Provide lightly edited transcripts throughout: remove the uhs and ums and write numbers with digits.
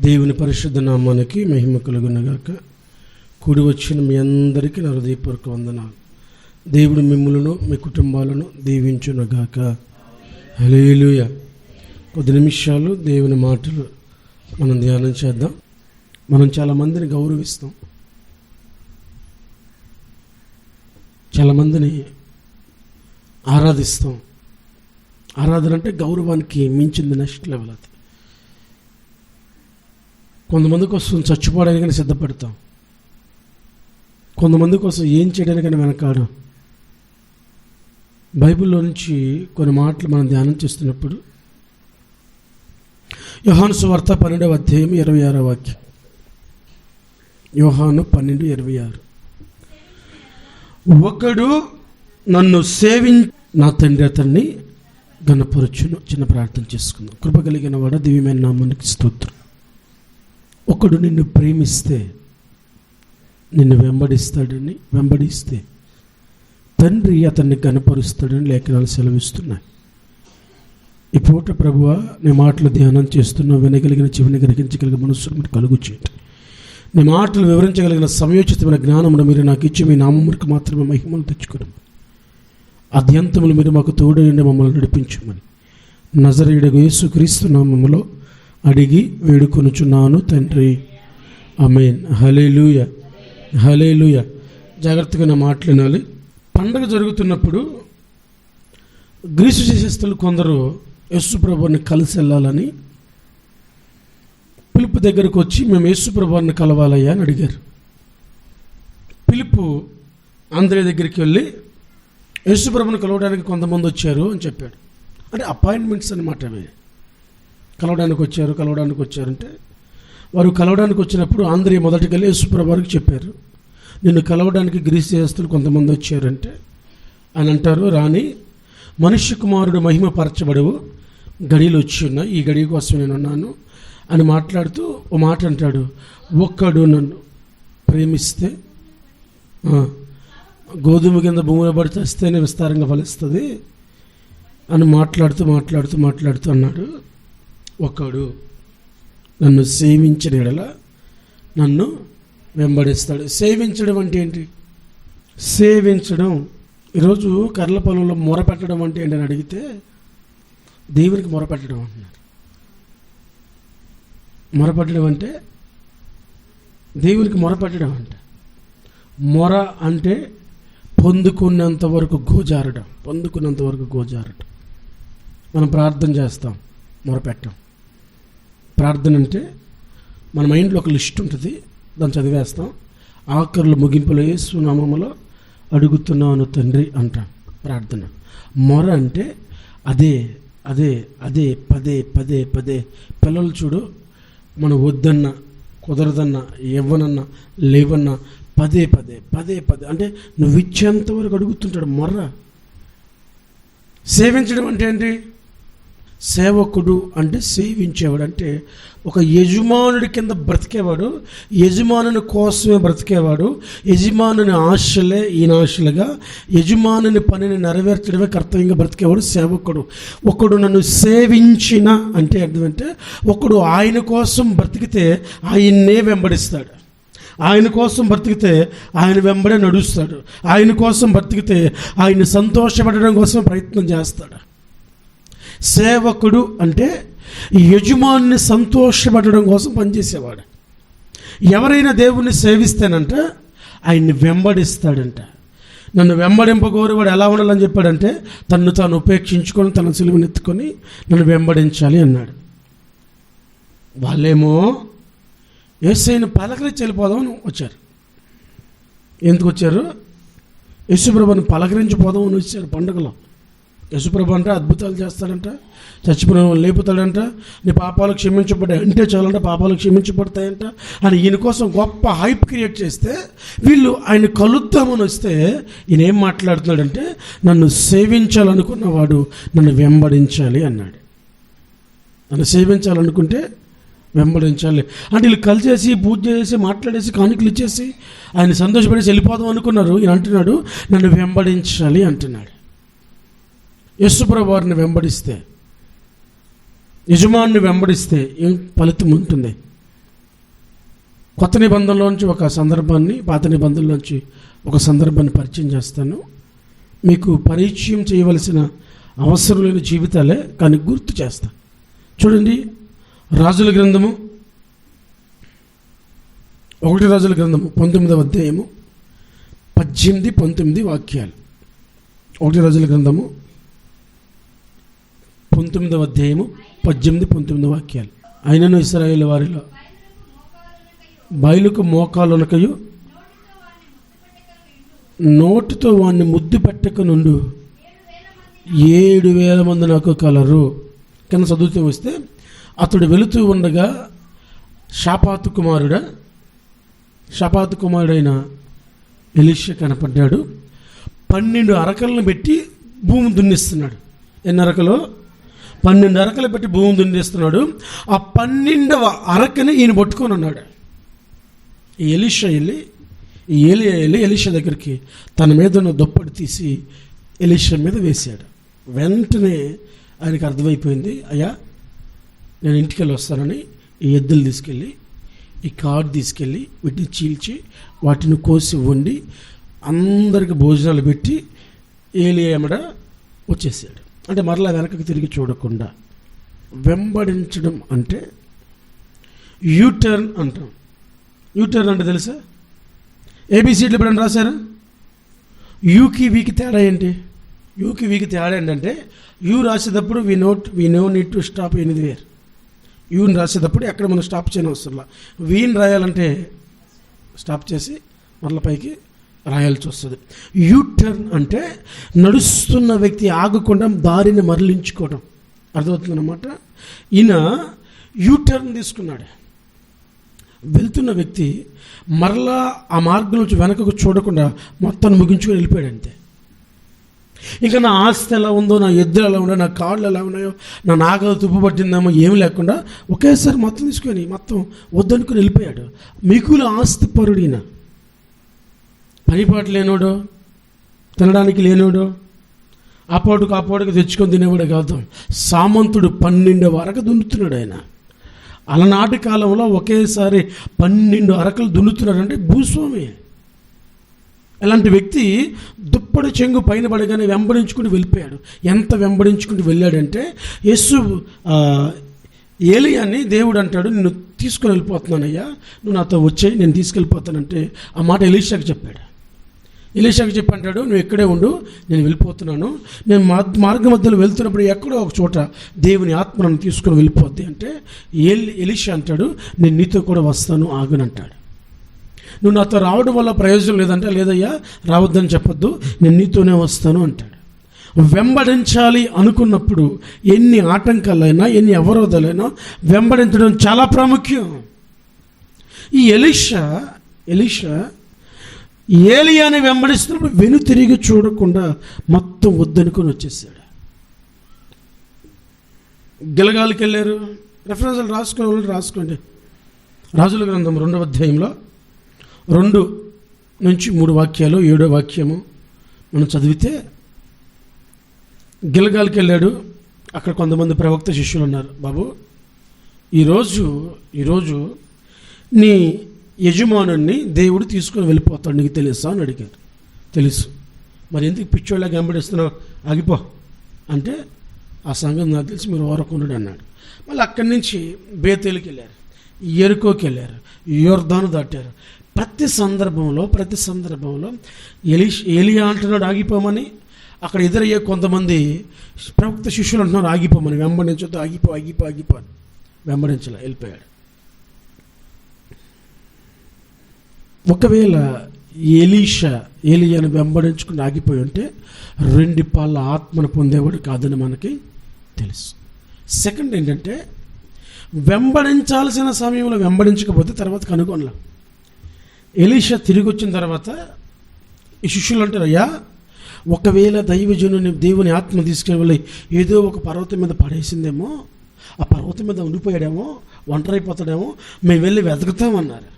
దేవుని పరిశుద్ధ నామానికి మహిమ కలుగునగాక. కూడి వచ్చిన మీ అందరికీ నా హృదయపూర్వక వందనాలు. దేవుడు మిమ్ములను మీ కుటుంబాలను దీవించునగాక. హల్లెలూయా. కొద్ది నిమిషాలు దేవుని మాటలు మనం ధ్యానం చేద్దాం. మనం చాలామందిని గౌరవిస్తాం, చాలామందిని ఆరాధిస్తాం. ఆరాధన అంటే గౌరవానికి మించింది నెక్స్ట్ లెవెల్. అది కొంతమంది కోసం చచ్చిపోవడానికైనా సిద్ధపడతాం, కొంతమంది కోసం ఏం చేయడానికైనా వెనకాడు. బైబిల్లో నుంచి కొన్ని మాటలు మనం ధ్యానం చేస్తున్నప్పుడు యోహాను సువార్త 12వ అధ్యాయం 26వ వాక్యం. యోహాను 12:26. ఒకడు నన్ను నా తండ్రి అతన్ని ఘనపరచును. చిన్న ప్రార్థన చేసుకుందాం. కృప కలిగిన వాడ దివ్యమైన నామానికి స్తోత్రం. ఒకడు నిన్ను ప్రేమిస్తే నిన్ను వెంబడిస్తే తండ్రి అతన్ని ఘనపరుస్తాడని లేఖనాలు సెలవిస్తున్నాయి. ఈ పూట ప్రభువా నీ మాటలు ధ్యానం చేస్తున్నా, వినగలిగిన చెవిని గ్రహించగలిగిన మనస్సును కలుగు చేయండి. నీ మాటలు వివరించగలిగిన సమయోచితమైన జ్ఞానమును మీరు నాకు ఇచ్చి మీ నామములకు మాత్రమే మహిమను తెచ్చుకోవడం, అద్యంతములు మీరు మాకు తోడైండి మమ్మల్ని నడిపించమని నజరేయుడగు యేసుక్రీస్తు నామములో అడిగి వేడుకొనుచున్నాను తండ్రి, ఆమేన్. హల్లెలూయా, హల్లెలూయా. జాగ్రత్తగా నా మాటలు వినాలి. పండగ జరుగుతున్నప్పుడు గ్రీసు దేశస్థులు కొందరు యేసు ప్రభువుని కలిసి వెళ్ళాలని పిలుపు దగ్గరకు వచ్చి మేము యేసు ప్రభువుని కలవాలయ్యా అని అడిగారు. పిలుపు ఆంధ్రే దగ్గరికి వెళ్ళి యేసు ప్రభువుని కలవడానికి కొంతమంది వచ్చారు అని చెప్పాడు. అంటే అపాయింట్మెంట్స్ అన్నమాట. అవి కలవడానికి వచ్చారంటే వారు కలవడానికి వచ్చినప్పుడు ఆంధ్రే మొదటికి వెళ్ళి యేసు ప్రభువుకి చెప్పారు, నిన్ను కలవడానికి గ్రీసు దేశస్తులు కొంతమంది వచ్చారంటే అని అంటారు, రాని మనుష్య కుమారుడు మహిమపరచబడవు గడియలు వచ్చి ఉన్నాయి, ఈ గడియ కోసం నేను ఉన్నాను అని మాట్లాడుతూ ఓ మాట అంటాడు, ఒక్కడు నన్ను ప్రేమిస్తే గోధుమ కింద భూమిలో పడి చేస్తేనే విస్తారంగా ఫలిస్తుంది అని మాట్లాడుతూ అన్నాడు. ఒకడు నన్ను సేవించిన ఎడల నన్ను వెంబడిస్తాడు. సేవించడం అంటే ఏంటి? సేవించడం. ఈరోజు కర్ల పొలంలో మొరపెట్టడం అంటే ఏంటని అడిగితే దేవునికి మొరపెట్టడం అంటున్నారు. మొరపెట్టడం అంటే దేవునికి మొరపెట్టడం అంటే మొర అంటే పొందుకున్నంత వరకు గోజారడం. మనం ప్రార్థన చేస్తాం, మొరపెట్టం. ప్రార్థన అంటే మన మైండ్లో ఒక లిస్ట్ ఉంటుంది, దాన్ని చదివేస్తాం. ఆఖరులు ముగింపులో యేసు నామములో అడుగుతున్నాను తండ్రి అంటాం ప్రార్థన. మొర అంటే అదే పదే పిల్లలు చూడు, మనం వద్దన్నా కుదరదన్నా ఇవ్వనన్నా లేవన్నా పదే అంటే నువ్వు ఇచ్చేంత వరకు అడుగుతుంటాడు. మొర్ర. సేవించడం అంటే ఏంటి? సేవకుడు అంటే సేవించేవాడు. అంటే ఒక యజమానుడి కింద బ్రతికేవాడు, యజమానుని కోసమే బ్రతికేవాడు, యజమానుని ఆశలే ఈయన ఆశలుగా యజమానుని పనిని నెరవేర్చడమే కర్తవ్యంగా బ్రతికేవాడు సేవకుడు. ఒకడు నన్ను సేవించిన అంటే అర్థమంటే ఒకడు ఆయన కోసం బ్రతికితే ఆయన్నే వెంబడిస్తాడు, ఆయన కోసం బ్రతికితే ఆయన వెంబడే నడుస్తాడు, ఆయన కోసం బ్రతికితే ఆయన సంతోషపడడం కోసం ప్రయత్నం చేస్తాడు. సేవకుడు అంటే యజమానుని సంతోషపడడం కోసం పనిచేసేవాడు. ఎవరైనా దేవుణ్ణి సేవిస్తేనంట ఆయన్ని వెంబడిస్తాడంట. నన్ను వెంబడింపగోరేవాడు ఎలా ఉండాలని చెప్పాడంటే తన్ను తాను ఉపేక్షించుకొని తన సిలువనెత్తుకొని నన్ను వెంబడించాలి అన్నాడు. వాళ్ళేమో యేసయ్యను పలకరించి వెళ్ళిపోదామని వచ్చారు. ఎందుకు వచ్చారు? యేసుప్రభుని పలకరించి పోదామని వచ్చారు. పండుగలో యేసుప్రభు అంటే అద్భుతాలు చేస్తాడంట, చచ్చిపోయిన లేపుతాడంట, నీ పాపాలు క్షమించబడ్డాయి అంటే చాలంట పాపాలు క్షమించబడతాయంట అని ఈయన కోసం గొప్ప హైప్ క్రియేట్ చేస్తే వీళ్ళు ఆయన కలుద్దామని వస్తే ఈయన ఏం మాట్లాడుతున్నాడంటే నన్ను సేవించాలనుకున్నవాడు నన్ను వెంబడించాలి అన్నాడు. నన్ను సేవించాలనుకుంటే వెంబడించాలి అంటే వీళ్ళు కలిసేసి పూజ చేసి మాట్లాడేసి కానుకలు ఇచ్చేసి ఆయన సంతోషపడేసి వెళ్ళిపోదాం అనుకున్నారు. ఈయన అంటున్నాడు నన్ను వెంబడించాలి అంటున్నాడు. యేసుప్రభు వారిని వెంబడిస్తే, యజమానుని వెంబడిస్తే ఏం ఫలితం ఉంటుంది? కొత్త నిబంధనలోంచి ఒక సందర్భాన్ని, పాత నిబంధనలోంచి ఒక సందర్భాన్ని పరిచయం చేస్తాను. మీకు పరిచయం చేయవలసిన అవసరం లేని జీవితాలే, కానీ గుర్తు చేస్తాను. చూడండి, రాజుల గ్రంథము 1 రాజుల గ్రంథము 19వ అధ్యాయము 18-19 వాక్యాలు. 1 రాజుల గ్రంథము 19వ అధ్యాయము 18-19 వాక్యాలు. అయినను ఇశ్రాయేలు వారిలో బయలుకు మోకాలునకయు నోటితో వాడిని ముద్దు పెట్టక నుండు 7,000 మంది నాకు కలరు. కింద చదువుతూ వస్తే, అతడు వెళుతూ ఉండగా షాపాతు కుమారుడైన ఎలీషా కనపడ్డాడు. 12 అరకలను పెట్టి భూమి దున్నిస్తున్నాడు. ఎన్ని అరకలు? 12 అరకలు పెట్టి భూమి దున్నిస్తున్నాడు. ఆ 12వ అరకని ఈయన పట్టుకొని ఉన్నాడు. ఏలియా వెళ్ళి ఎలీషా దగ్గరికి తన మీద ఉన్న దుప్పటి తీసి ఎలీషా మీద వేశాడు. వెంటనే ఆయనకు అర్థమైపోయింది, అయ్యా నేను ఇంటికి వెళ్ళి వస్తానని ఈ ఎద్దులు తీసుకెళ్ళి, ఈ కాడు తీసుకెళ్ళి వీటిని చీల్చి వాటిని కోసి వండి అందరికి భోజనాలు పెట్టి ఏలియా ఎమ్మడ వచ్చేసాడు. అంటే మరలా వెనకకి తిరిగి చూడకుండా వెంబడించడం అంటే యూటర్న్ అంటాం. యూటర్న్ అంటే తెలుసా? ఏబిసిడ్లు ఎప్పుడైనా రాశారా? యూకి వీకి తేడా ఏంటి? యూకి వీకి తేడా ఏంటంటే, యూ రాసేటప్పుడు we no need to stop anywhere. యూని రాసేటప్పుడు ఎక్కడ మనం స్టాప్ చేయని అవసరంలా. వీని రాయాలంటే స్టాప్ చేసి మరల పైకి రాయాల్సి వస్తుంది. యూటర్న్ అంటే నడుస్తున్న వ్యక్తి ఆగకుండా దారిని మరలించుకోవడం. అర్థమవుతుందన్నమాట. ఈయన యూటర్న్ తీసుకున్నాడు. వెళ్తున్న వ్యక్తి మరలా ఆ మార్గం నుంచి వెనకకు చూడకుండా మొత్తాన్ని ముగించుకొని వెళ్ళిపోయాడు. అంతే. ఇంకా నా ఆస్తి ఎలా ఉందో, నా ఎద్దులు ఎలా ఉన్నాయో, నా కాళ్ళు ఎలా ఉన్నాయో, నా నాగలు తుప్పు పట్టిందేమో ఏమి లేకుండా ఒకేసారి మొత్తం తీసుకొని మొత్తం వద్దనుకుని వెళ్ళిపోయాడు. మిగులు ఆస్తి పరుడిన, పనిపాటు లేనోడు, తినడానికి లేనోడు, ఆపాటుకు తెచ్చుకొని తినేవాడు కాదు. సామంతుడు 12 వరకు దున్నుతున్నాడు ఆయన. అలనాటి కాలంలో ఒకేసారి 12 అరకలు దున్నుతున్నాడంటే భూస్వామి. ఇలాంటి వ్యక్తి దుప్పటి చెంగు పైన పడగానే వెంబడించుకుంటూ వెళ్ళిపోయాడు. ఎంత వెంబడించుకుంటూ వెళ్ళాడంటే, ఏలియాని దేవుడు అంటాడు, నిన్ను తీసుకుని వెళ్ళిపోతున్నానయ్యా, నువ్వు నాతో వచ్చేయి, నేను తీసుకెళ్ళిపోతానంటే ఆ మాట ఎలీషాకి చెప్పాడు. ఎలీషాకి చెప్పి అంటాడు, నువ్వు ఇక్కడే ఉండు, నేను వెళ్ళిపోతున్నాను. నేను మార్గ మధ్యలో వెళ్తున్నప్పుడు ఎక్కడో ఒక చోట దేవుని ఆత్మ నన్ను తీసుకుని వెళ్ళిపోద్ది అంటే ఎలీషా అంటాడు, నేను నీతో కూడా వస్తాను, ఆగునంటాడు. నువ్వు నాతో రావడం వల్ల ప్రయోజనం లేదంటే, లేదయ్యా రావద్దని చెప్పొద్దు, నేను నీతోనే వస్తాను అంటాడు. వెంబడించాలి అనుకున్నప్పుడు ఎన్ని ఆటంకాలైనా, ఎన్ని అవరోధాలైనా వెంబడించడం చాలా ప్రాముఖ్యం. ఈ ఎలీషా ఏలియాని వెంబడిస్తున్నప్పుడు వెనుతిరిగి చూడకుండా మొత్తం వద్దనుకొని వచ్చేసాడు. గిలగాలికి వెళ్ళారు. రెఫరెన్స్లు రాసుకోండి. రాజుల గ్రంథం 2వ అధ్యాయంలో 2-3 వాక్యాలు, 7వ వాక్యము మనం చదివితే, గిలగాలికి వెళ్ళాడు. అక్కడ కొంతమంది ప్రవక్త శిష్యులు ఉన్నారు. బాబు, ఈరోజు నీ యజమానుని దేవుడు తీసుకొని వెళ్ళిపోతాడు, నీకు తెలుసా అని అడిగారు. తెలుసు. మరి ఎందుకు పిచ్చోళ్ళగా వెంబడిస్తున్నావు, ఆగిపో అంటే, ఆ సంగతి నాకు తెలిసి మీరు ఓరకుండు అన్నాడు. మళ్ళీ అక్కడి నుంచి బేతేలుకి వెళ్ళారు, ఎరుకోకి వెళ్ళారు, యోర్దాను దాటారు. ప్రతి సందర్భంలో ఏలియా అంటున్నాడు ఆగిపోమని, అక్కడ ఎదురయ్యే కొంతమంది ప్రవక్త శిష్యులు అంటున్నారు ఆగిపోమని, వెంబడించొద్దు, ఆగిపో అని. వెంబడించలే, వెళ్ళిపోయాడు. ఒకవేళ ఏలియాను వెంబడించుకుని ఆగిపోయి ఉంటే 2 పాళ్ళ ఆత్మను పొందేవాడు కాదని మనకి తెలుసు. సెకండ్ ఏంటంటే, వెంబడించాల్సిన సమయంలో వెంబడించకపోతే తర్వాత కనుగొనలేం. ఎలీషా తిరిగి వచ్చిన తర్వాత ఈ శిష్యులు అంటారు, అయ్యా ఒకవేళ దైవజనుని దేవుని ఆత్మ తీసుకెళ్ళి ఏదో ఒక పర్వతం మీద పడేసిందేమో, ఆ పర్వతం మీద ఉండిపోయాడేమో, ఒంటరైపోతాడేమో, మేము వెళ్ళి వెతుకుతామన్నారు.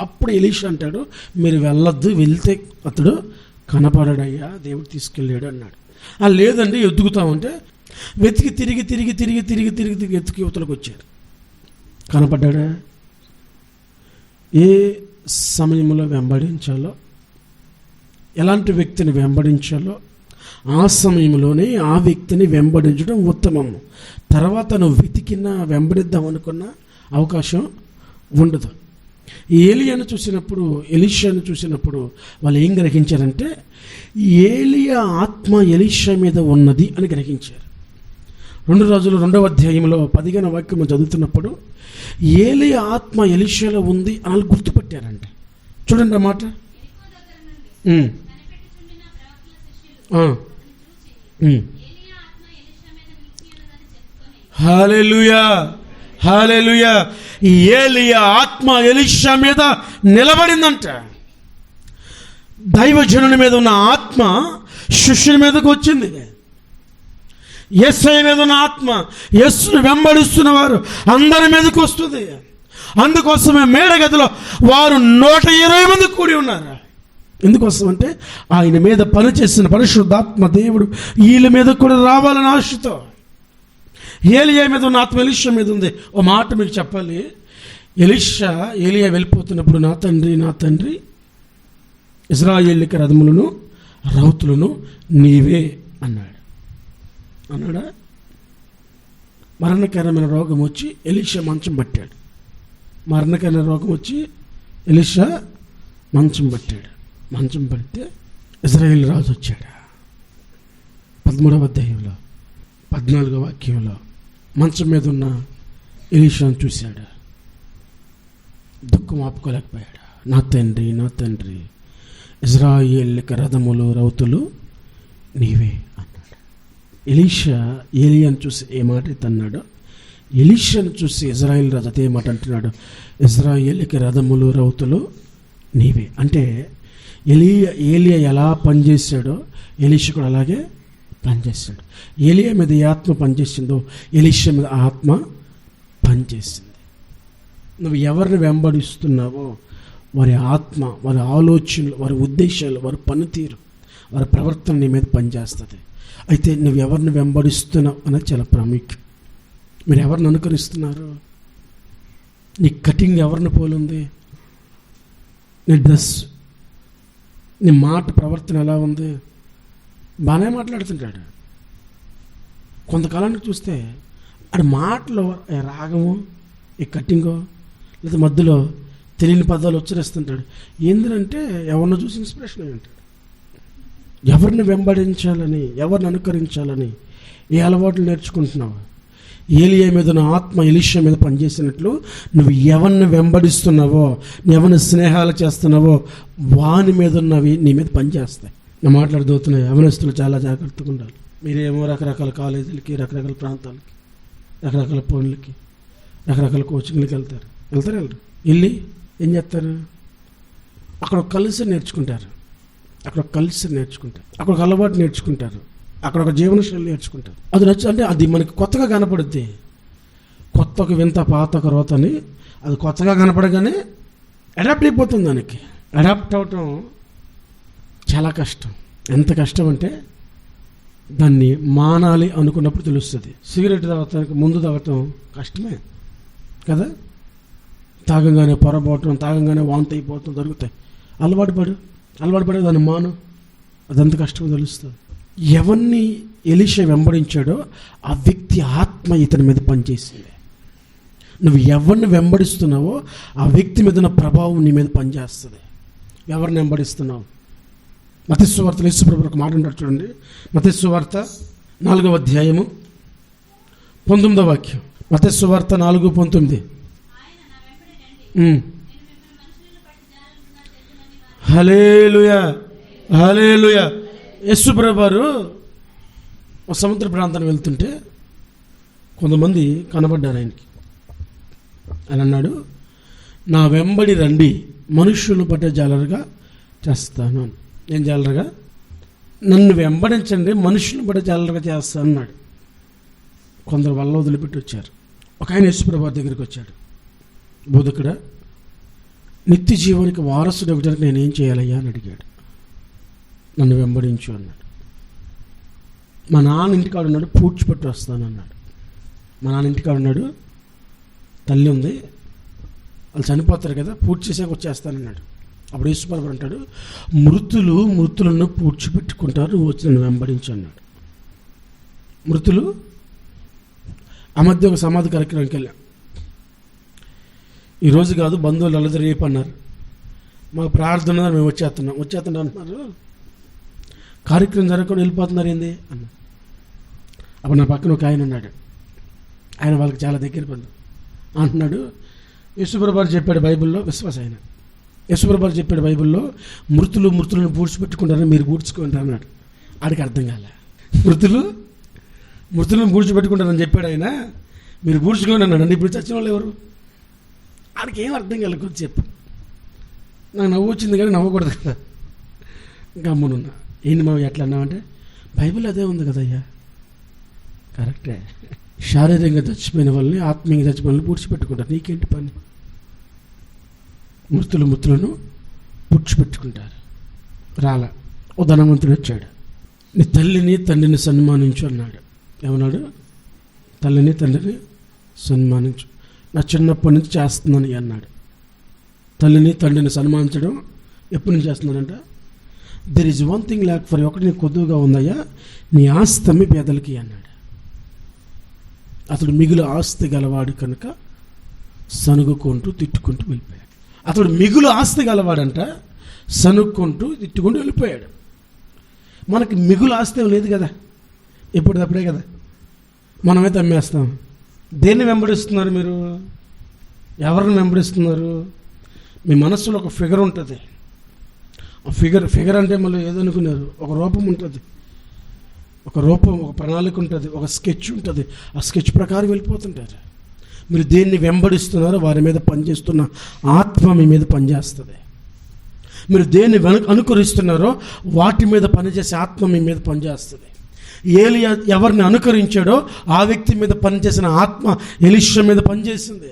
అప్పుడు ఎలీషా అంటాడు, మీరు వెళ్ళొద్దు, వెళ్తే అతడు కనపడాడయ్యా, దేవుడు తీసుకెళ్ళాడు అన్నాడు. లేదండి ఎత్తుకుతామంటే వెతికి తిరిగి ఎత్తుకి యువతలకు వచ్చారు. కనపడ్డా? ఏ సమయంలో వెంబడించాలో, ఎలాంటి వ్యక్తిని వెంబడించాలో ఆ సమయంలోనే ఆ వ్యక్తిని వెంబడించడం ఉత్తమము. తర్వాత నువ్వు వెతికినా వెంబడిద్దాం అనుకున్న అవకాశం ఉండదు. ఏలియాను చూసినప్పుడు, ఎలీషాను చూసినప్పుడు వాళ్ళు ఏం గ్రహించారంటే ఏలియా ఆత్మ ఎలీషా మీద ఉన్నది అని గ్రహించారు. 2 రాజులు 2వ అధ్యాయంలో 15వ వాక్యం చదువుతున్నప్పుడు ఏలియా ఆత్మ ఎలీషాలో ఉంది అని గుర్తుపట్టారంట. చూడండి ఆ మాట. హల్లెలూయా, హల్లెలూయా. ఏలియా ఆత్మ ఎలీషా మీద నిలబడిందంట. దైవజనుని మీద ఉన్న ఆత్మ శిష్యుని మీదకి వచ్చింది. యేసయ్య మీద ఉన్న ఆత్మ యేసుని వెంబడిస్తున్న వారు అందరి మీదకి వస్తుంది. అందుకోసమే మేడగదిలో వారు 120 మంది కూడి ఉన్నారు. ఎందుకోసం అంటే ఆయన మీద పనిచేసిన పరిశుద్ధాత్మ దేవుడు వీళ్ళ మీద కూడా రావాలని ఆశతో. ఏలియా మీద ఉన్న ఆత్మ ఎలీషా మీద ఉంది. ఓ మాట మీకు చెప్పాలి. ఏలియా వెళ్ళిపోతున్నప్పుడు నా తండ్రి ఇశ్రాయేలుకి రథములను రౌతులను నీవే అన్నాడా? మరణకరమైన రోగం వచ్చి ఎలీషా మంచం పట్టాడు. మరణకరమైన రోగం వచ్చి ఎలీషా మంచం పట్టాడు. మంచం పడితే ఇశ్రాయేలు రాజు వచ్చాడు. 13వ అధ్యాయంలో 14వ వాక్యంలో మంచం మీద ఉన్న ఎలీషాను చూశాడు. దుఃఖం ఆపుకోలేకపోయాడు. నా తండ్రి ఇశ్రాయేలుకి రథములు రౌతులు నీవే అన్నాడు. ఏలియాను చూసి ఏ మాట అన్నాడో ఎలీషాను చూసి ఇశ్రాయేలు రాజు అదే మాట అంటున్నాడు. ఇశ్రాయేలుకి రథములు రౌతులు నీవే అంటే ఏలియా ఎలా పనిచేశాడో ఎలీషా కూడా అలాగే పనిచేశాడు. ఏలియా మీద ఏ ఆత్మ పనిచేసిందో ఎలీషా మీద ఆత్మ పనిచేసింది. నువ్వు ఎవరిని వెంబడిస్తున్నావో వారి ఆత్మ, వారి ఆలోచనలు, వారి ఉద్దేశాలు, వారి పనితీరు, వారి ప్రవర్తన నీ మీద పనిచేస్తుంది. అయితే నువ్వు ఎవరిని వెంబడిస్తున్నావు అనేది చాలా ప్రాముఖ్యం. మీరు ఎవరిని అనుకరిస్తున్నారు? నీ కటింగ్ ఎవరిని పోలుంది? నీ డ్రెస్, నీ మాట ప్రవర్తన ఎలా ఉంది? బాగానే మాట్లాడుతుంటాడు. కొంతకాలానికి చూస్తే ఆడి మాటలో రాగము, ఈ కట్టింగో, లేదా మధ్యలో తెలియని పదాలు ఉచ్చరిస్తుంటాడు. ఏంటంటే ఎవరిని చూసి ఇన్స్పిరేషన్ అయి ఉంటాడు. ఎవరిని వెంబడించాలని, ఎవరిని అనుకరించాలని ఏ అలవాట్లు నేర్చుకుంటున్నావు? ఏలియా మీద ఉన్న ఆత్మ ఎలీషా మీద పనిచేసినట్లు నువ్వు ఎవరిని వెంబడిస్తున్నావో, ఎవరిని స్నేహాలు చేస్తున్నావో వాని మీద ఉన్నవి నీ మీద పనిచేస్తాయి. నా మాట్లాడుతున్నాయి. యవనస్తులు చాలా జాగ్రత్తగా ఉండాలి. మీరేమో రకరకాల కాలేజీలకి, రకరకాల ప్రాంతాలకి, రకరకాల పనులకి, రకరకాల కోచింగ్లకి వెళ్తారు. వెళ్ళి ఏం చేస్తారు? అక్కడ ఒక కల్చర్ నేర్చుకుంటారు, అక్కడ ఒక కల్చర్ నేర్చుకుంటారు, అక్కడ ఒక అలవాటు నేర్చుకుంటారు, అక్కడ ఒక జీవనశైలి నేర్చుకుంటారు. అది అంటే అది మనకి కొత్తగా కనపడుద్ది. కొత్త ఒక వింత, పాత ఒక రోత అని అది కొత్తగా కనపడగానే అడాప్ట్ అయిపోతుంది. దానికి అడాప్ట్ అవటం చాలా కష్టం. ఎంత కష్టం అంటే దాన్ని మానాలి అనుకున్నప్పుడు తెలుస్తుంది. సిగరెట్ తాగటానికి ముందు తాగటం కష్టమే కదా. తాగంగానే పొరపోవటం, తాగంగానే వాంతి అయిపోవటం జరుగుతాయి. అలవాటు పడే దాన్ని మాను, అదంత కష్టమో తెలుస్తుంది. ఎవరిని ఎలీషా వెంబడించాడో ఆ వ్యక్తి ఆత్మ ఇతని మీద పనిచేసింది. నువ్వు ఎవరిని వెంబడిస్తున్నావో ఆ వ్యక్తి మీద ఉన్న ప్రభావం నీ మీద పనిచేస్తుంది. ఎవరిని వెంబడిస్తున్నావు? మత్తయి సువార్తలో యేసుప్రభువు ఒక మాట ఉంటాడు చూడండి. మత్తయి సువార్త 4వ అధ్యాయము 19వ వాక్యం. మత్తయి సువార్త 4:19. హల్లెలూయా, హల్లెలూయా. యేసుప్రభువు ఒక సముద్ర ప్రాంతానికి వెళ్తుంటే కొంతమంది కనబడ్డారు ఆయనకి. అని అన్నాడు, నా వెంబడి రండి, మనుష్యులను పట్టే జాలరుగా చేస్తాను. ఏం జాలరుగా? నన్ను వెంబడించండి, మనుషులను పట్టే జాలరుగా చేస్తాను అన్నాడు. కొందరు వల్ల వదిలిపెట్టి వచ్చారు. ఒక ఆయన యేసుప్రభువు దగ్గరికి వచ్చాడు. బోధకుడా, నిత్య జీవానికి వారసుడు అవ్వడానికి నేనేం చేయాలయ్యా అని అడిగాడు. నన్ను వెంబడించు అన్నాడు. మా నాన్న ఇంటికాడు ఉన్నాడు, పూడ్చిపెట్టి వస్తాను అన్నాడు. మా నాన్న ఇంటికాడు ఉన్నాడు, తల్లి ఉంది, వాళ్ళు చనిపోతారు కదా, పూర్తి చేసాక వచ్చేస్తానన్నాడు. అప్పుడు యేసుప్రభు అంటాడు, మృతులను పూడ్చిపెట్టుకుంటారు, నువ్వు వచ్చి నన్ను వెంబడించు అన్నాడు. మృతులు ఆ మధ్య ఒక సమాధి కార్యక్రమానికి వెళ్ళాం. ఈరోజు కాదు, బంధువులు అల్లది రేపు అన్నారు. మాకు ప్రార్థన మేము వచ్చేస్తున్నాం అంటున్నారు. కార్యక్రమం జరగకుండా వెళ్ళిపోతున్నారు ఏంది అన్న. అప్పుడు నా పక్కన ఒక ఆయన ఉన్నాడు, ఆయన వాళ్ళకి చాలా దగ్గర బంధు అంటున్నాడు, యేసుప్రభు చెప్పాడు బైబిల్లో, విశ్వాస ఆయన యేసుప్రభు చెప్పాడు బైబిల్లో, మృతులను పూడ్చిపెట్టుకుంటారని మీరు పూడ్చుకుంటారు అన్నాడు. ఆడికి అర్థం కాలే. మృతులను పూడ్చిపెట్టుకుంటారని చెప్పాడు ఆయన, మీరు పూడ్చుకోండి అన్నాడు. ఇప్పుడు చచ్చిన వాళ్ళు ఎవరు? ఆడికి ఏం అర్థం కాలే. కొంచెం చెప్పు. నాకు నవ్వు వచ్చింది కానీ నవ్వకూడదు కదా, గమ్మునున్నా. ఏంటి మావి ఎట్లా అన్నామంటే, బైబిల్ అదే ఉంది కదయ్యా. కరెక్టే, శారీరకంగా చచ్చిపోయిన వాళ్ళని ఆత్మీయంగా చచ్చిపోయిన వాళ్ళని పూడ్చిపెట్టుకుంటారు, నీకేంటి పని? మృతులను పూడ్చిపెట్టుకుంటారు. రాలా. ఓ ధనవంతుడు వచ్చాడు, నీ తల్లిని తండ్రిని సన్మానించు అన్నాడు. ఏమన్నాడు? తల్లిని తండ్రిని సన్మానించు, నా చిన్నప్పటి నుంచి చేస్తున్నాను అన్నాడు. తల్లిని తండ్రిని సన్మానించడం ఎప్పటి నుంచి చేస్తున్నానంట? There is one thing lack for, ఒకటి నీకు కొద్దుగా ఉందయ్యా, నీ ఆస్తి పేదలకి అన్నాడు. అతడు మిగులు ఆస్తి గలవాడు కనుక సనుగుకుంటూ తిట్టుకుంటూ వెళ్ళిపోయాడు. అతడు మిగులు ఆస్తి గలవాడంట, సనుక్కుంటూ తిట్టుకుంటూ వెళ్ళిపోయాడు. మనకి మిగులు ఆస్తి లేదు కదా, ఎప్పటిదప్పుడే కదా, మనమైతే అమ్మేస్తాం. దేన్ని వెంబడిస్తున్నారు మీరు? ఎవరిని వెంబడిస్తున్నారు? మీ మనస్సులో ఒక ఫిగర్ ఉంటుంది. ఆ ఫిగర్ అంటే మళ్ళీ ఏదనుకున్నారు, ఒక రూపం ఉంటుంది, ఒక ప్రణాళిక ఉంటుంది, ఒక స్కెచ్ ఉంటుంది. ఆ స్కెచ్ ప్రకారం వెళ్ళిపోతుంటారు. మీరు దేన్ని వెంబడిస్తున్నారో వారి మీద పనిచేస్తున్న ఆత్మ మీ మీద పనిచేస్తుంది. మీరు దేన్ని అనుకరిస్తున్నారో వాటి మీద పనిచేసే ఆత్మ మీ మీద పనిచేస్తుంది. ఏలియా ఎవరిని అనుకరించాడో ఆ వ్యక్తి మీద పనిచేసిన ఆత్మ ఎలీషా మీద పనిచేసింది.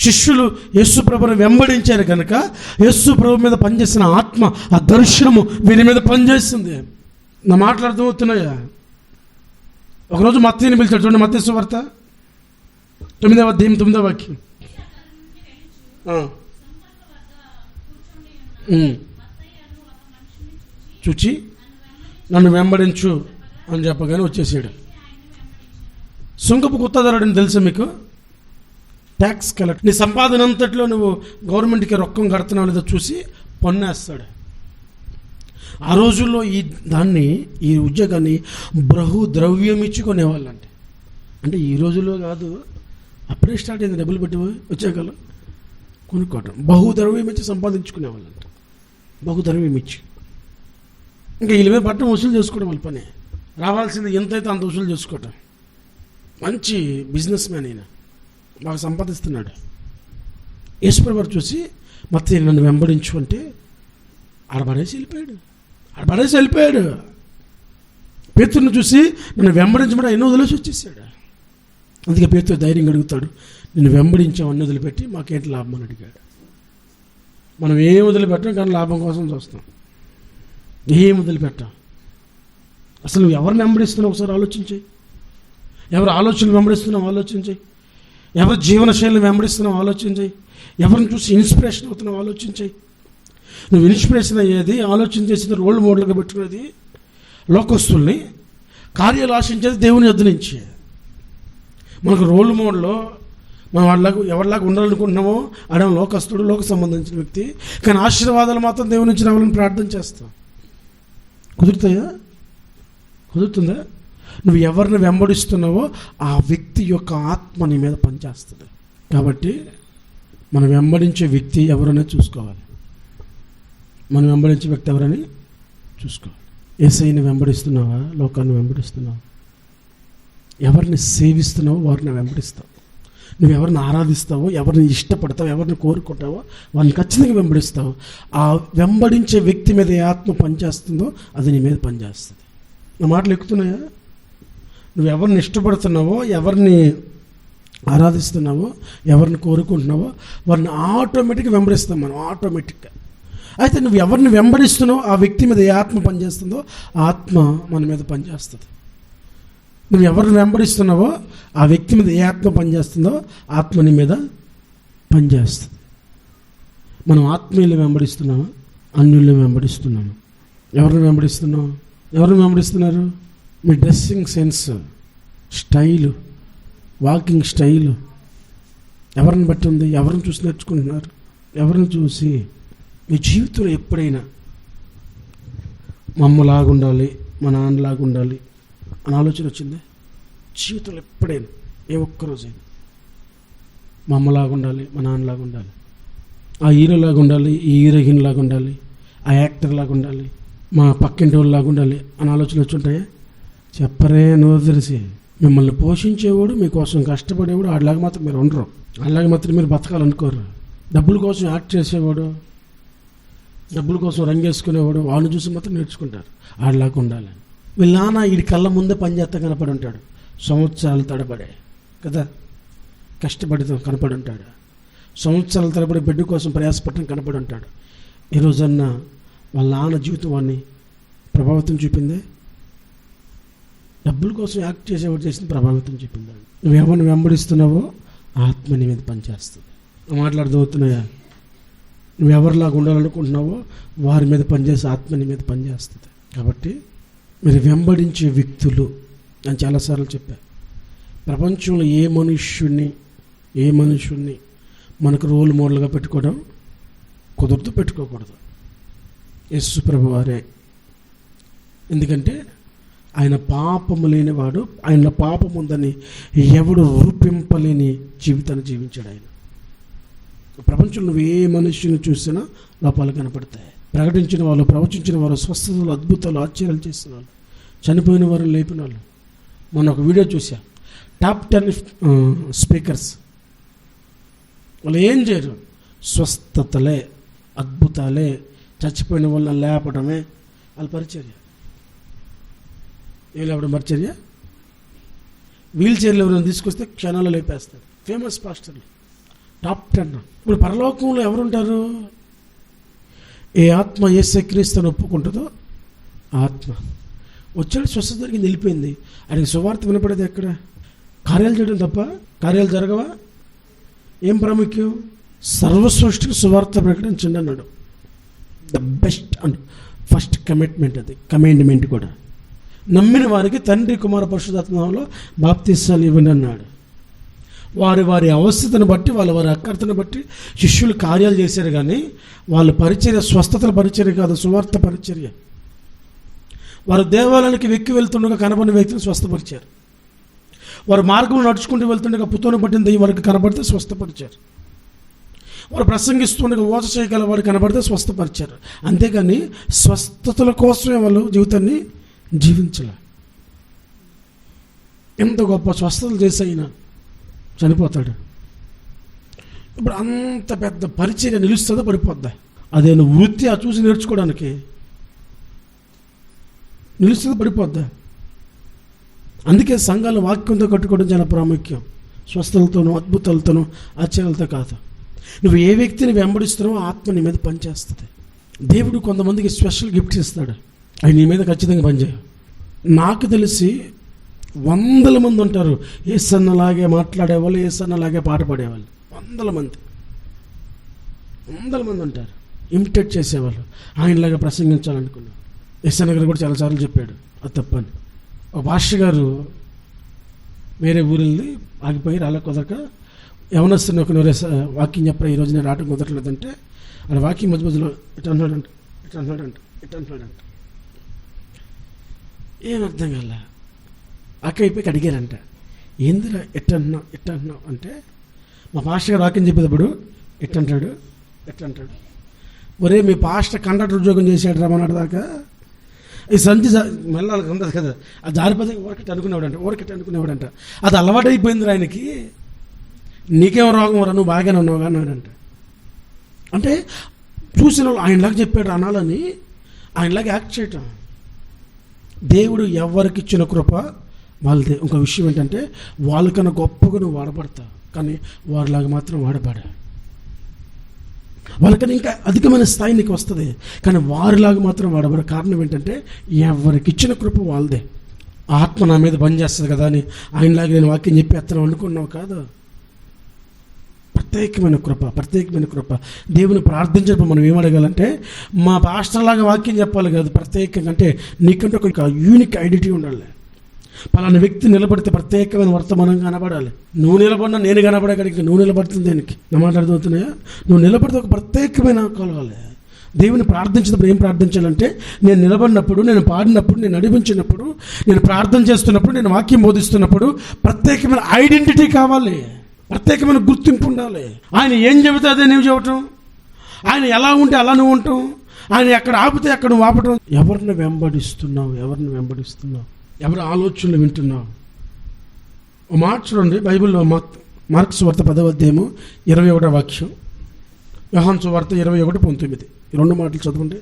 శిష్యులు యేసుప్రభుని వెంబడించారు కనుక యేసుప్రభు మీద పనిచేసిన ఆత్మ, ఆ దర్శనము వీరి మీద పనిచేస్తుంది. నా మాటలు అర్థమవుతున్నాయా? ఒకరోజు మత్తయిని పిలిచాడు. చూడండి, మత్తయి సువార్త 9వ అధ్యాయం 9వ వాక్యం. చూచి నన్ను వెంబడించు అని చెప్పగానే వచ్చేసాడు. సుంకపు గుత్తదారుడని తెలుసా మీకు? Tax collector. నీ సంపాదన అంతట్లో నువ్వు గవర్నమెంట్కి రొక్కం కడుతున్నావు లేదో చూసి పన్నేస్తాడు. ఆ రోజుల్లో ఈ ఉద్యోగాన్ని ద్రవ్యం ఇచ్చుకునేవాళ్ళంటే, అంటే ఈ రోజుల్లో కాదు, అప్పుడే స్టార్ట్ అయింది. డబ్బులు పెట్టి ఉద్యోగాలు కొనుక్కోవటం. ద్రవ్యం ఇచ్చి సంపాదించుకునేవాళ్ళంట. ద్రవ్యం ఇచ్చి ఇంకా వీళ్ళ మీద పట్టం వసూలు చేసుకోవడం వాళ్ళ పని. రావాల్సింది ఎంతైతే అంత వసూలు చేసుకోవటం. మంచి బిజినెస్ మ్యాన్ అయినా బాగా సంపాదిస్తున్నాడు. యేసుప్రభు చూసి మత్తయి నన్ను వెంబడించు అంటే ఆడబడేసి వెళ్ళిపోయాడు. పేతురుని చూసి నన్ను వెంబడించమంటే ఎన్నో వదిలేసి వచ్చేసాడు. అందుకే పేతురు ధైర్యంగా అడుగుతాడు, నిన్ను వెంబడించాం అన్ని వదిలిపెట్టి మాకేంటి లాభం అని అడిగాడు. మనం ఏం వదిలిపెట్టాం కానీ లాభం కోసం చూస్తాం. ఏం వదిలిపెట్టాం? అసలు నువ్వు ఎవరిని వెంబడిస్తున్నావు ఒకసారి ఆలోచించి. ఎవరి ఆలోచనలు వెంబడిస్తున్నావు ఆలోచించి. ఎవరి జీవనశైలిని వెంబడిస్తున్నావు ఆలోచించి. ఎవరిని చూసి ఇన్స్పిరేషన్ అవుతున్నావు ఆలోచించి. నువ్వు ఇన్స్పిరేషన్ అయ్యేది, ఆలోచన చేసేది, రోల్ మోడల్గా పెట్టుకునేది లోకస్తుల్ని, కార్యాలు ఆశించేది దేవుని యొద్ద నుంచి. మనకు రోల్ మోడల్లో మనం ఎవరిలాగా ఉండాలనుకుంటున్నామో ఆడ లోకస్తుడు, లోక సంబంధించిన వ్యక్తి. కానీ ఆశీర్వాదాలు మాత్రం దేవుని నుంచి రావాలని ప్రార్థన చేస్తాం. కుదురుతుందా? నువ్వు ఎవరిని వెంబడిస్తున్నావో ఆ వ్యక్తి యొక్క ఆత్మ నీ మీద పనిచేస్తుంది. కాబట్టి మనం వెంబడించే వ్యక్తి ఎవరనే చూసుకోవాలి. మనం వెంబడించే వ్యక్తి ఎవరని చూసుకోవాలి. యేసయ్యని వెంబడిస్తున్నావా? లోకాన్ని వెంబడిస్తున్నావా? ఎవరిని సేవిస్తున్నావో వారిని వెంబడిస్తావు. నువ్వు ఎవరిని ఆరాధిస్తావో, ఎవరిని ఇష్టపడతావో, ఎవరిని కోరుకుంటావో వారిని ఖచ్చితంగా వెంబడిస్తావు. ఆ వెంబడించే వ్యక్తి మీద ఏ ఆత్మ పనిచేస్తుందో అది నీ మీద పనిచేస్తుంది. నా మాటలు ఎక్కుతున్నాయా? నువ్వు ఎవరిని ఇష్టపడుతున్నావో, ఎవరిని ఆరాధిస్తున్నావో, ఎవరిని కోరుకుంటున్నావో వారిని ఆటోమేటిక్గా వెంబడిస్తాం మనం, ఆటోమేటిక్గా. అయితే నువ్వు ఎవరిని వెంబడిస్తున్నావో ఆ వ్యక్తి మీద ఏ ఆత్మ పనిచేస్తుందో ఆ ఆత్మ మన మీద పనిచేస్తుంది. నువ్వు ఎవరిని వెంబడిస్తున్నావో ఆ వ్యక్తి మీద ఏ ఆత్మ పనిచేస్తుందో ఆత్మ నీ మీద పనిచేస్తుంది. మనం ఆత్మీయులు వెంబడిస్తున్నామా, అన్యుల్ని వెంబడిస్తున్నాము? ఎవరిని వెంబడిస్తున్నాం? ఎవరిని వెంబడిస్తున్నారు? మీ dressing sense, style, walking style ఎవరిని బట్టి ఉంది? ఎవరిని చూసి నేర్చుకుంటున్నారు? ఎవరిని చూసి? మీ జీవితంలో ఎప్పుడైనా మా అమ్మలాగా ఉండాలి, మా నాన్నలాగా ఉండాలి అని ఆలోచన వచ్చిందే? జీవితంలో ఎప్పుడైనా ఏ ఒక్కరోజైనా మా అమ్మలాగా ఉండాలి, మా నాన్నలాగా ఉండాలి, ఆ హీరోలాగా ఉండాలి, ఈ హీరోయిన్ లాగా ఉండాలి, ఆ యాక్టర్ లాగా ఉండాలి, మా పక్కింటి వాళ్ళలాగా ఉండాలి అని ఆలోచన వచ్చుంటాయా? చెప్పరే నోరు తెరిచి. మిమ్మల్ని పోషించేవాడు, మీకోసం కష్టపడేవాడు ఆడలాగా మాత్రం మీరు ఉండరు. అలాగే మాత్రం మీరు బతకాలనుకోరు. డబ్బుల కోసం యాక్ట్ చేసేవాడు, డబ్బుల కోసం రంగేసుకునేవాడు, వాళ్ళని చూసి మాత్రం నేర్చుకుంటారు ఆడలాగా ఉండాలని. వీళ్ళ నాన్న వీడి కళ్ళ ముందే పనిచేస్తా కనపడి ఉంటాడు, సంవత్సరాలు తడబడే కదా కష్టపడితో కనపడి ఉంటాడు, సంవత్సరాల తరబడి బిడ్డ కోసం ప్రయాసపడటం కనపడి ఉంటాడు. ఈ రోజన్నా వాళ్ళ నాన్న జీవితం వాడిని ప్రభావితం చూపిందే? డబ్బుల కోసం యాక్ట్ చేసేవాడు చేసిన ప్రభావితం చూపింది. నువ్వు ఎవరిని వెంబడిస్తున్నావో ఆత్మ నీ మీద పనిచేస్తుంది. మాట్లాడుతున్నాయా? నువ్వు ఎవరిలాగా ఉండాలనుకుంటున్నావో వారి మీద పనిచేసి ఆత్మ నీ మీద పనిచేస్తుంది. కాబట్టి మీరు వెంబడించే వ్యక్తులు, నేను చాలాసార్లు చెప్పాను, ప్రపంచంలో ఏ మనుష్యుణ్ణి మనకు రోల్ మోడల్గా పెట్టుకోవడం కుదరదు, పెట్టుకోకూడదు. యేసు ప్రభువారే. ఎందుకంటే ఆయన పాపము లేనివాడు, ఆయన పాపం ఉందని ఎవడు రూపింపలేని జీవితాన్ని జీవించాడు ఆయన. ప్రపంచంలో నువ్వు ఏ మనుష్యుని చూసినా లోపాలు కనపడతాయి. ప్రకటించిన వాళ్ళు, ప్రవచించిన వారు, స్వస్థతలు, అద్భుతాలు, ఆశ్చర్యాలు చేసిన వాళ్ళు, చనిపోయిన వారు లేపిన వాళ్ళు. మొన్న ఒక వీడియో చూసా, టాప్ 10 స్పీకర్స్. వాళ్ళు ఏం చేయరు, స్వస్థతలే, అద్భుతాలే, చచ్చిపోయిన వాళ్ళని లేపడమే వాళ్ళ పరిచర్య. ఏం లేపడం పరిచర్య? వీల్ చైర్లు ఎవరైనా తీసుకొస్తే క్షణాల్లో లేపేస్తారు. ఫేమస్ పాస్టర్లు టాప్ 10. ఇప్పుడు పరలోకంలో ఎవరుంటారు? ఏ ఆత్మ యేసుక్రీస్తుని ఒప్పుకుంటుందో ఆత్మ. వచ్చాడు, స్వస్థత జరిగింది, వెళ్ళిపోయింది. ఆయనకి సువార్త వినపడేది ఎక్కడ? కార్యాలు చేయడం తప్ప కార్యాలు జరగవా? ఏం ప్రాముఖ్యం? సర్వసృష్టికి సువార్త ప్రకటించండి అన్నాడు. The best and first commitment అది, కమాండ్మెంట్ కూడా. నమ్మిన వారికి తండ్రి, కుమార, పరిశుద్ధాత్మలో బాప్తిసాలు ఇవ్వండి అన్నాడు. వారి అవస్థతను బట్టి, వారి అక్కర్తను బట్టి శిష్యులు కార్యాలు చేశారు. కానీ వాళ్ళ పరిచర్య స్వస్థతల పరిచర్య కాదు, సువార్త పరిచర్య. వారు దేవాలయానికి వెక్కి వెళ్తుండగా కనబడిన వ్యక్తిని స్వస్థపరిచారు. వారు మార్గంలో నడుచుకుంటూ వెళ్తుండగా పుత్తూను పట్టిన దెయ్యం వారికి కనబడితే స్వస్థపరిచారు. వారు ప్రసంగిస్తుండగా ఓచ చేయగల వారు కనబడితే స్వస్థపరిచారు. అంతేగాని స్వస్థతల కోసమే వాళ్ళు జీవితాన్ని జీవించలే. ఎంత గొప్ప స్వస్థతలు చేసైనా చనిపోతాడు. ఇప్పుడు అంత పెద్ద పరిచర్య నిలుస్తుందా, పడిపోద్దా? అదే నువ్వు వృత్తి ఆ చూసి నేర్చుకోవడానికి నిలుస్తుందా, పడిపోద్దా? అందుకే సంఘాలు వాక్యంతో కట్టుకోవడం చాలా ప్రాముఖ్యం. స్వస్థలతోనూ, అద్భుతాలతోనూ, ఆశ్చర్యాలతో కాదు. నువ్వు ఏ వ్యక్తిని వెంబడిస్తున్నావో ఆత్మ నీ మీద పనిచేస్తుంది. దేవుడు కొంతమందికి స్పెషల్ గిఫ్ట్స్ ఇస్తాడు, అవి నీ మీద ఖచ్చితంగా పనిచేయవు. నాకు తెలిసి 100 మంది ఉంటారు యేసన్నలాగే మాట్లాడేవాళ్ళు, యేసన్నలాగే పాట పాడేవాళ్ళు. 100 మంది ఉంటారు ఇమిటేట్ చేసేవాళ్ళు. ఆయనలాగా ప్రసంగించాలనుకున్నాను. యేసన్న గారు కూడా చాలాసార్లు చెప్పాడు అది తప్పని. ఒక పాస్టర్ గారు వేరే ఊరిల్ని ఆగిపోయి రాళ్ళ కుదరక యవనస్తుని ఒక వాకింగ్ చెప్పరా, ఈరోజు నేను రావటం కుదరలేదంటే ఆయన వాకింగ్ మధ్యలో ఇట్లా అన్నాడంట. ఏం అర్థం కాల. అయిపోయి అడిగారంట, ఏందిరా ఎట్టన్నావు అంటే, మా పాస్టర్ గారు వాక్యం చెప్పేటప్పుడు ఎట్టంటాడు. ఒరే మీ పాస్టర్ కండక్టర్ ఉద్యోగం చేశాడు రమ్మన్నాడు దాకా, ఈ సంధి మెల్లాలి ఉండదు కదా, ఆ జారిపోతే ఊరకట్టి అనుకునేవాడంట. అది అలవాటు అయిపోయింది ఆయనకి. నీకేం రోగం రా, నువ్వు బాగానే ఉన్నావు అన్నాడంట. అంటే చూసిన వాళ్ళు ఆయనలాగా చెప్పాడు అనాలని ఆయనలాగా యాక్ట్ చేయటం. దేవుడు ఎవరికి ఇచ్చిన కృప వాళ్ళదే. ఇంకో విషయం ఏంటంటే వాళ్ళకన్నా గొప్పగా నువ్వు వాడబడతావు, కానీ వారిలాగా మాత్రం వాడబడా. వాళ్ళకన్నా ఇంకా అధికమైన స్థాయి నీకు వస్తుంది, కానీ వారిలాగా మాత్రం వాడబడ. కారణం ఏంటంటే ఎవరికి ఇచ్చిన కృప వాళ్ళదే. ఆత్మ నా మీద పనిచేస్తుంది కదా అని ఆయనలాగా నేను వాక్యం చెప్పేస్తాను అనుకున్నావు కాదు. ప్రత్యేకమైన కృప. దేవుని ప్రార్థించినప్పుడు మనం ఏమడగాలంటే, మా పాస్టర్లాగా వాక్యం చెప్పాలి కాదు, ప్రత్యేకంగా అంటే నీకంటే ఒక యూనిక్ ఐడెంటిటీ ఉండాలి. పలానా వ్యక్తి నిలబడితే ప్రత్యేకమైన వర్తమానం కనబడాలి. నువ్వు నిలబడినా నేను కనబడగలిగి, నువ్వు నిలబడుతుంది దేనికి? నా మాట అర్థమవుతున్నాయా? నువ్వు నిలబడితే ఒక ప్రత్యేకమైన కలవాలి. దేవుని ప్రార్థించినప్పుడు ఏం ప్రార్థించాలంటే, నేను నిలబడినప్పుడు, నేను పాడినప్పుడు, నేను నడిపించినప్పుడు, నేను ప్రార్థన చేస్తున్నప్పుడు, నేను వాక్యం బోధిస్తున్నప్పుడు ప్రత్యేకమైన ఐడెంటిటీ కావాలి, ప్రత్యేకమైన గుర్తింపు ఉండాలి. ఆయన ఏం చెబితే అదే నువ్వు చెప్పటం, ఆయన ఎలా ఉంటే అలా నువ్వు ఉంటాం, ఆయన ఎక్కడ ఆపితే అక్కడ నువ్వు ఆపటం. ఎవరిని వెంబడిస్తున్నావు? ఎవరి ఆలోచనలు వింటున్నావు? ఓ మాట చూడండి, బైబిల్లో మార్కు సువార్త 10వ అధ్యాయము 21వ వాక్యం, యోహాను సువార్త 21:19. ఈ రెండు మాటలు చదవండి.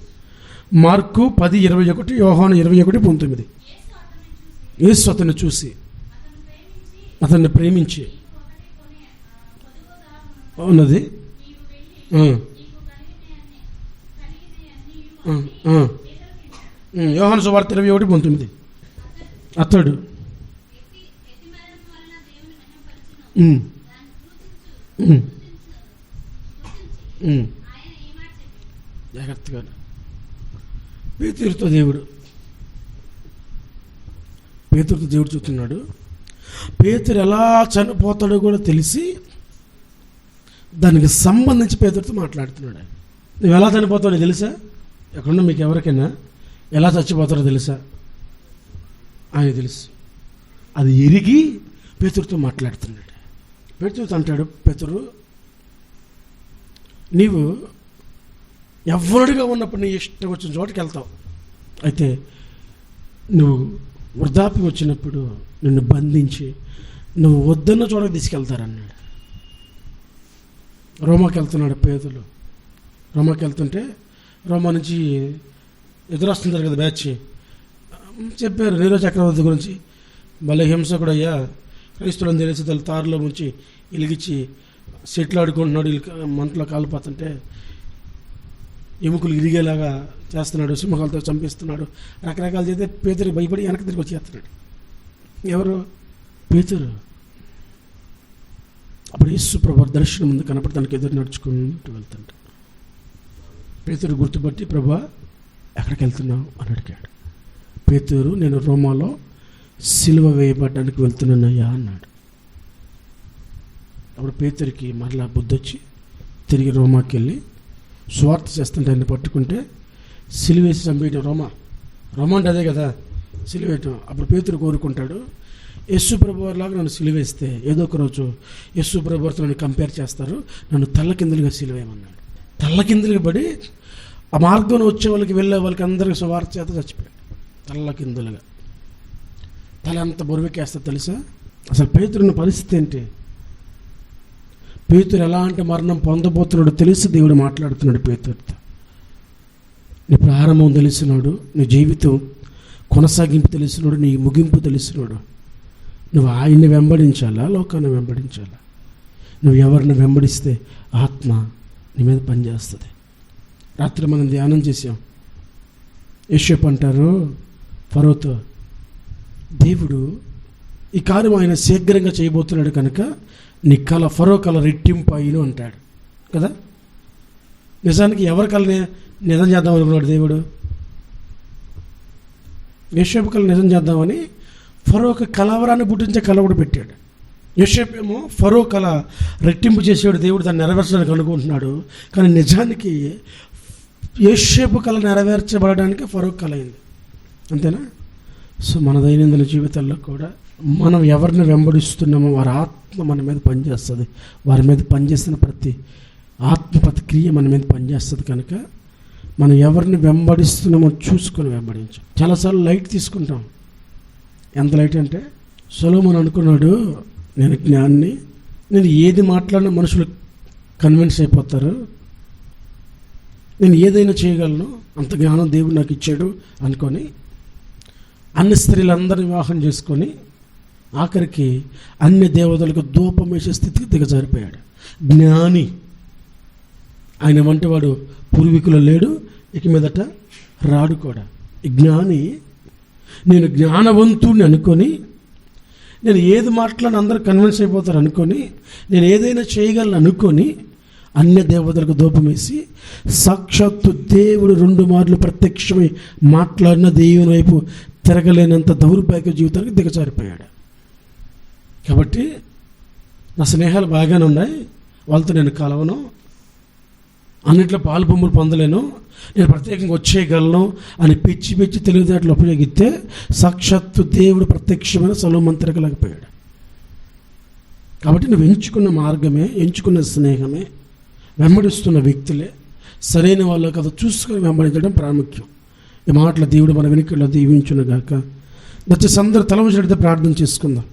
మార్కు 10:21, యోహాను 21:19. యేసు అతన్ని చూసి అతన్ని ప్రేమించి ఉన్నది. యోహాను సువార్త 21:19. అతడు జాగ్రత్తగా పేతురుతో దేవుడు చూస్తున్నాడు. పేతురు ఎలా చనిపోతాడో కూడా తెలిసి దానికి సంబంధించి పేతురుతో మాట్లాడుతున్నాడు. నువ్వు ఎలా చనిపోతాడో తెలుసా? ఎక్కడున్నా మీకు ఎవరికైనా ఎలా చచ్చిపోతాడో తెలుసా? ఆయన తెలుసు. అది ఎరిగి పేతురుతో మాట్లాడుతున్నాడు. పేతురుతో అంటాడు, పేతురు, నీవు ఎవరుడిగా ఉన్నప్పుడు నీ ఇష్టం వచ్చిన చోటుకి వెళ్తావు. అయితే నువ్వు వృద్ధాప్యం వచ్చినప్పుడు నిన్ను బంధించి నువ్వు వద్దన్న చోటకి తీసుకెళ్తారన్నాడు. రోమాకి వెళ్తున్నాడు పేతురు. రోమాకి వెళ్తుంటే రోమా నుంచి ఎదురొస్తుంటారు కదా బ్యాచ్, చెప్పారు నీరో చక్రవర్తి గురించి. భలే హింసకుడు అయ్యా, క్రైస్తులను తెలిసి తన తారులో ముంచి ఇలిగిచ్చి సెట్లు ఆడుకుంటున్నాడు, మంటలో కాలిపోతుంటే ఎముకలు ఇరిగేలాగా చేస్తున్నాడు, సింహాలతో చంపిస్తున్నాడు, రకరకాలు చేస్తే పేతురు భయపడి వెనక్కి తిరిగి వచ్చేస్తున్నాడు. ఎవరు? పేతురు. అప్పుడు యేసు ప్రభు దర్శనం ముందు కనపడి తనకు ఎదురు నడుచుకుంటూ వెళ్తుంటాడు. పేతురు గుర్తుపట్టి, ప్రభా ఎక్కడికి వెళ్తున్నావు అని అడిగాడు. పేతురు, నేను రోమాలో సిలువ వేయబడ్డానికి వెళ్తున్నానయ్యా అన్నాడు. అప్పుడు పేతురికి మరలా బుద్ధి వచ్చి తిరిగి రోమాకి వెళ్ళి స్వార్థ చేస్తుంటే ఆయన పట్టుకుంటే సిలువేసి చంపేయటం. రోమా అంటే అదే కదా, సిలువేయటం. అప్పుడు పేతురు కోరుకుంటాడు, యేసు ప్రభు వారిలాగా నన్ను సిలువేస్తే ఏదో ఒక రోజు యేసు ప్రభు వారితో నన్ను కంపేర్ చేస్తారు, నన్ను తల్లకిందులుగా సిలువేయమన్నాడు. తల్లకిందులుగా పడి ఆ మార్గంలో వచ్చే వాళ్ళకి వెళ్ళే వాళ్ళకి అందరికీ సువార్త చేత చచ్చిపోయాడు. తల్లకిందులుగా తల ఎంత బొరువెక్కేస్తా తెలుసా? అసలు పేతురున్న పరిస్థితి ఏంటి? పేతురు ఎలాంటి మరణం పొందబోతున్నాడో తెలిసి దేవుడు మాట్లాడుతున్నాడు పేతురుతో. నీ ప్రారంభం తెలిసినాడు, నీ జీవితం కొనసాగింపు తెలిసినాడు, నీ ముగింపు తెలిసినాడు. నువ్వు ఆయన్ని వెంబడించాలా, లోకాన్ని వెంబడించాలా? నువ్వు ఎవరిని వెంబడిస్తే ఆత్మ నీ మీద పనిచేస్తుంది. రాత్రి మనం ధ్యానం చేసాం. యోసేపు అంటారు ఫరోతో, దేవుడు ఈ కార్యం ఆయన శీఘ్రంగా చేయబోతున్నాడు కనుక నీ కళ, ఫరో కళ రెట్టింపు అయిను అంటాడు కదా. నిజానికి ఎవరి కళని నిజం చేద్దాం అనుకున్నాడు దేవుడు? యోసేపు కళ నిజం చేద్దామని ఫరోకి కలవరాన్ని పుట్టించే కళ కూడా పెట్టాడు. యోసేపు ఏమో ఫరో కళ రెట్టింపు చేసేవాడు, దేవుడు దాన్ని నెరవేర్చడానికి అనుకుంటున్నాడు. కానీ నిజానికి యోసేపు కళ నెరవేర్చబడడానికి ఫరో కళ అయింది. అంతేనా? సో మన దైనందిన జీవితాల్లో కూడా మనం ఎవరిని వెంబడిస్తున్నామో వారి ఆత్మ మన మీద పనిచేస్తుంది. వారి మీద పనిచేస్తున్న ప్రతి ఆత్మపతి క్రియ మన మీద పనిచేస్తుంది. కనుక మనం ఎవరిని వెంబడిస్తున్నామో చూసుకొని వెంబడించాం. చాలాసార్లు లైట్ తీసుకుంటాం. ఎంత లైట్ అంటే, సొలొమోను అనుకున్నాడు, నేను జ్ఞాన్ని, నేను ఏది మాట్లాడినా మనుషులు కన్విన్స్ అయిపోతారు, నేను ఏదైనా చేయగలను, అంత జ్ఞానం దేవుడు నాకు ఇచ్చాడు అనుకొని అన్ని స్త్రీలందరినీ వివాహం చేసుకొని ఆఖరికి అన్ని దేవతలకు ధూపం వేసే స్థితికి దిగజారిపోయాడు. జ్ఞాని. ఆయన వంటి వాడు పూర్వీకులు లేడు, ఇక మీదట రాడు కూడా. ఈ జ్ఞాని నేను జ్ఞానవంతుడిని అనుకొని నేను ఏది మాట్లాడిన అందరూ కన్విన్స్ అయిపోతారు అనుకొని, నేను ఏదైనా చేయగలను అనుకొని అన్య దేవతలకు ధూపం వేసి సాక్షాత్తు దేవుడు 2 మార్లు ప్రత్యక్షమై మాట్లాడిన దేవుని వైపు తిరగలేనంత దౌర్భాగ్య జీవితానికి దిగజారిపోయాడు. కాబట్టి నా స్నేహాలు బాగానే ఉన్నాయి, వాళ్ళతో నేను కలవను, అన్నింటిలో పాలు పొమ్ములు పొందలేను, నేను ప్రత్యేకంగా వచ్చేయగలను అని పిచ్చి తెలివితేటలు ఉపయోగిస్తే సాక్షాత్తు దేవుడు ప్రత్యక్షమైన సొలొమోను తిరగలేకపోయాడు. కాబట్టి నువ్వు ఎంచుకున్న మార్గమే, ఎంచుకున్న స్నేహమే, వెంబడిస్తున్న వ్యక్తులే సరైన వాళ్ళు కదా చూసుకొని వెంబడించడం ప్రాముఖ్యం. ఈ మాటల దేవుడు మన వెనుకల్లో దీవించునుగాక. దయచేసి అందరూ తల వంచి ప్రార్థన చేసుకుందాం.